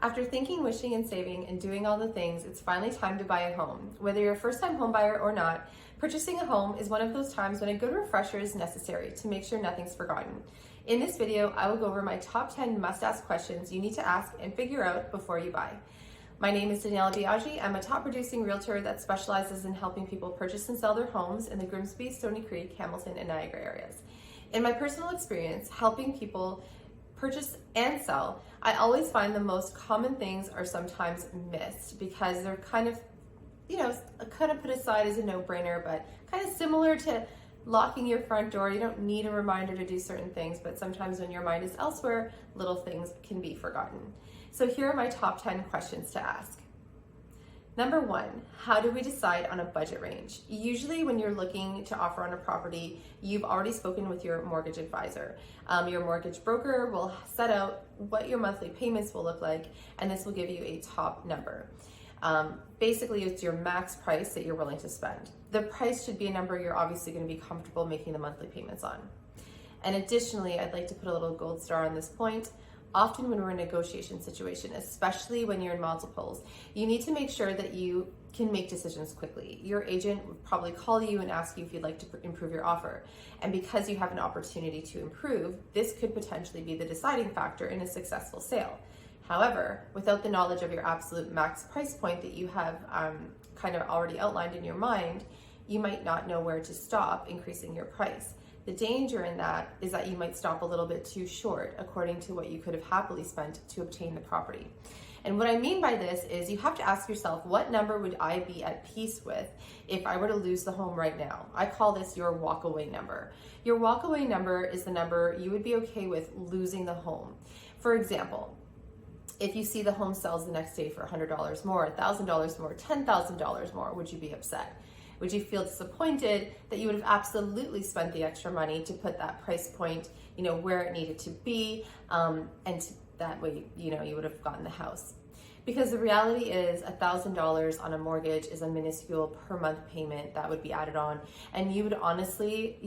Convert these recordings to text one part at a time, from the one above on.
After thinking, wishing, and saving, and doing all the things, it's finally time to buy a home. Whether you're a first-time home buyer or not, purchasing a home is one of those times when a good refresher is necessary to make sure nothing's forgotten. In this video, I will go over my top 10 must-ask questions you need to ask and figure out before you buy. My name is Daniela Biaggi. I'm a top-producing realtor that specializes in helping people purchase and sell their homes in the Grimsby, Stoney Creek, Hamilton, and Niagara areas. In my personal experience, helping people purchase and sell, I always find the most common things are sometimes missed because they're kind of put aside as a no-brainer, but kind of similar to locking your front door. You don't need a reminder to do certain things, but sometimes when your mind is elsewhere, little things can be forgotten. So here are my top 10 questions to ask. Number 1, how do we decide on a budget range? Usually when you're looking to offer on a property, you've already spoken with your mortgage advisor. Your mortgage broker will set out what your monthly payments will look like, and this will give you a top number. Basically, it's your max price that you're willing to spend. The price should be a number you're obviously going to be comfortable making the monthly payments on. And additionally, I'd like to put a little gold star on this point. Often when we're in a negotiation situation, especially when you're in multiples, you need to make sure that you can make decisions quickly. Your agent would probably call you and ask you if you'd like to improve your offer. And because you have an opportunity to improve, this could potentially be the deciding factor in a successful sale. However, without the knowledge of your absolute max price point that you have kind of already outlined in your mind, you might not know where to stop increasing your price. The danger in that is that you might stop a little bit too short according to what you could have happily spent to obtain the property. And what I mean by this is you have to ask yourself, what number would I be at peace with if I were to lose the home right now? I call this your walkaway number. Your walkaway number is the number you would be okay with losing the home. For example, if you see the home sells the next day for $100 more, $1,000 more, $10,000 more, would you be upset? Would you feel disappointed that you would have absolutely spent the extra money to put that price point, where it needed to be, that way, you would have gotten the house? Because the reality is $1,000 on a mortgage is a minuscule per month payment that would be added on, and you would honestly,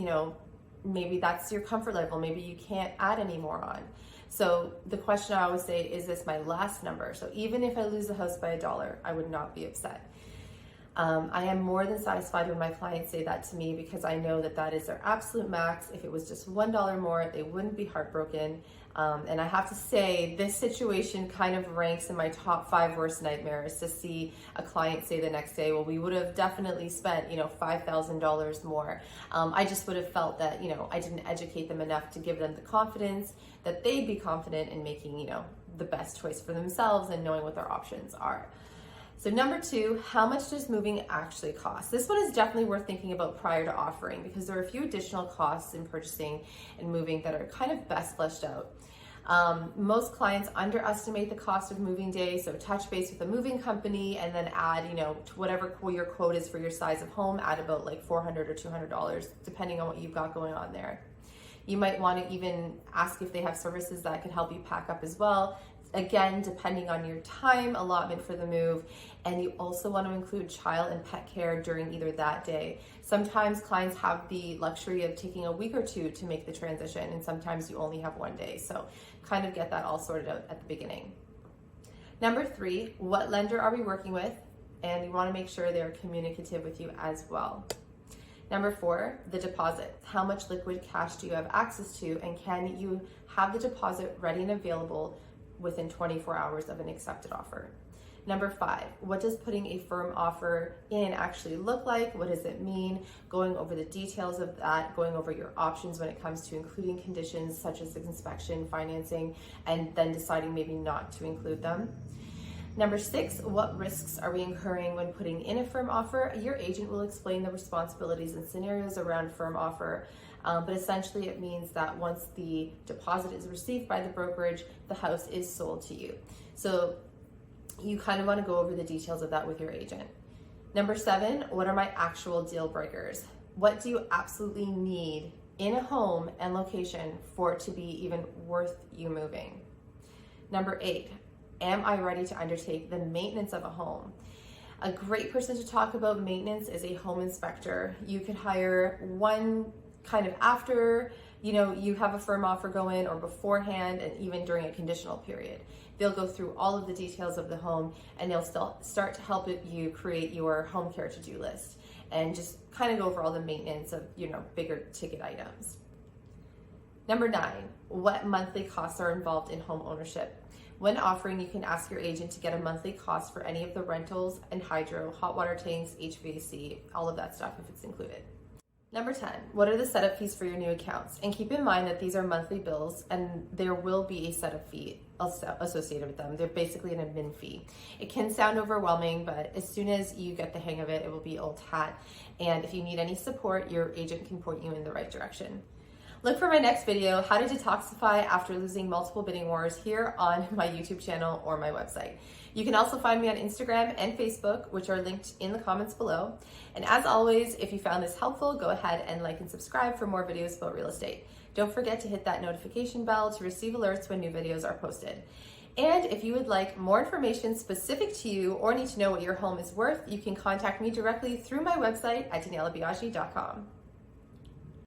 maybe that's your comfort level. Maybe you can't add any more on. So the question I always say, is this my last number? So even if I lose the house by $1, I would not be upset. I am more than satisfied when my clients say that to me because I know that that is their absolute max. If it was just $1 more, they wouldn't be heartbroken. And I have to say, this situation kind of ranks in my top 5 worst nightmares to see a client say the next day, well, we would have definitely spent, $5,000 more. I just would have felt that, I didn't educate them enough to give them the confidence that they'd be confident in making, the best choice for themselves and knowing what their options are. So number 2, how much does moving actually cost? This one is definitely worth thinking about prior to offering because there are a few additional costs in purchasing and moving that are kind of best fleshed out. Most clients underestimate the cost of moving day, so touch base with the moving company and then add, to whatever your quote is for your size of home, add about like $400 or $200, depending on what you've got going on there. You might want to even ask if they have services that can help you pack up as well. Again, depending on your time allotment for the move, and you also want to include child and pet care during either that day. Sometimes clients have the luxury of taking a week or two to make the transition, and sometimes you only have one day. So kind of get that all sorted out at the beginning. Number 3, what lender are we working with? And you want to make sure they're communicative with you as well. Number 4, the deposit. How much liquid cash do you have access to, and can you have the deposit ready and available within 24 hours of an accepted offer? Number 5, what does putting a firm offer in actually look like? What does it mean? Going over the details of that, going over your options when it comes to including conditions such as inspection, financing, and then deciding maybe not to include them. Number 6, what risks are we incurring when putting in a firm offer? Your agent will explain the responsibilities and scenarios around firm offer. But essentially it means that once the deposit is received by the brokerage, the house is sold to you. So you kind of want to go over the details of that with your agent. Number 7, what are my actual deal breakers? What do you absolutely need in a home and location for it to be even worth you moving? Number 8, am I ready to undertake the maintenance of a home? A great person to talk about maintenance is a home inspector. You could hire one kind of after you have a firm offer going or beforehand, and even during a conditional period. They'll go through all of the details of the home, and they'll still start to help you create your home care to-do list and just kind of go over all the maintenance of, bigger ticket items. Number 9, what monthly costs are involved in home ownership? When offering, you can ask your agent to get a monthly cost for any of the rentals and hydro, hot water tanks, HVAC, all of that stuff if it's included. Number 10, what are the setup fees for your new accounts? And keep in mind that these are monthly bills and there will be a setup fee associated with them. They're basically an admin fee. It can sound overwhelming, but as soon as you get the hang of it, it will be old hat. And if you need any support, your agent can point you in the right direction. Look for my next video, how to detoxify after losing multiple bidding wars, here on my YouTube channel or my website. You can also find me on Instagram and Facebook, which are linked in the comments below. And as always, if you found this helpful, go ahead and like and subscribe for more videos about real estate. Don't forget to hit that notification bell to receive alerts when new videos are posted. And if you would like more information specific to you or need to know what your home is worth, you can contact me directly through my website at danielabiaggi.com.